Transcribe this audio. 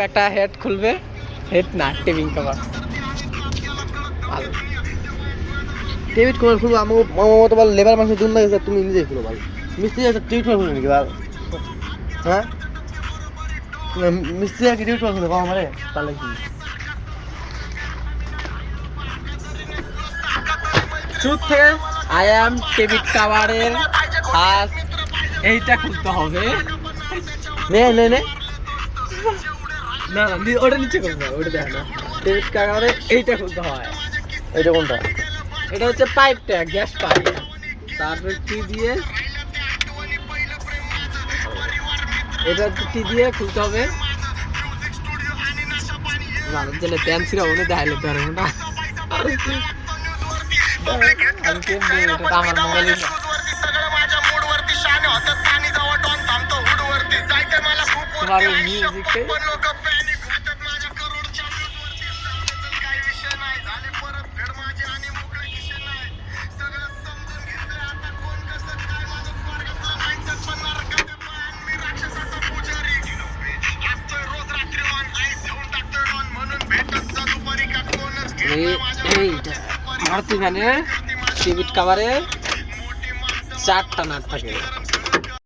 একটা হেড খুলবে, হেড না টেবিং কভার। ভালো টেবিট কভার খুলবো আমার মতো বল লেবার মানুষের জন্য গেছে তুমি নিজেই খুলো ভাই মিস্ত্রি একটা টেবিট কভার খুলবে নাকি ভাই হ্যাঁ মিস্ত্রি আর কি টেবিট কভার খুলবে আমারে তাহলে কি ট্রুথ থেকে আই অ্যাম টেবিট কভারের ফার্স্ট এইটা খুলতে হবে। নে নে নে না না ওটা নিচে করবো, ওটা দেখো না। টেবিট কভারে এইটা খুলতে হয়। এটা কোনটা এটা হচ্ছে পাইপটা, গ্যাস পাইপ। তারপর টি দিয়ে, এটা টি দিয়ে খুলতে হবে। মানুষ জেলে পেন্সিল ওনে দেখাইলে পারবো না। আমি কেমনে, এটা তো আমার মোবাইলে না। তোমার মিউজিকটাই এইটা মারুতি ভ্যানের টিভিট কাভারে 4টা নাট থাকে।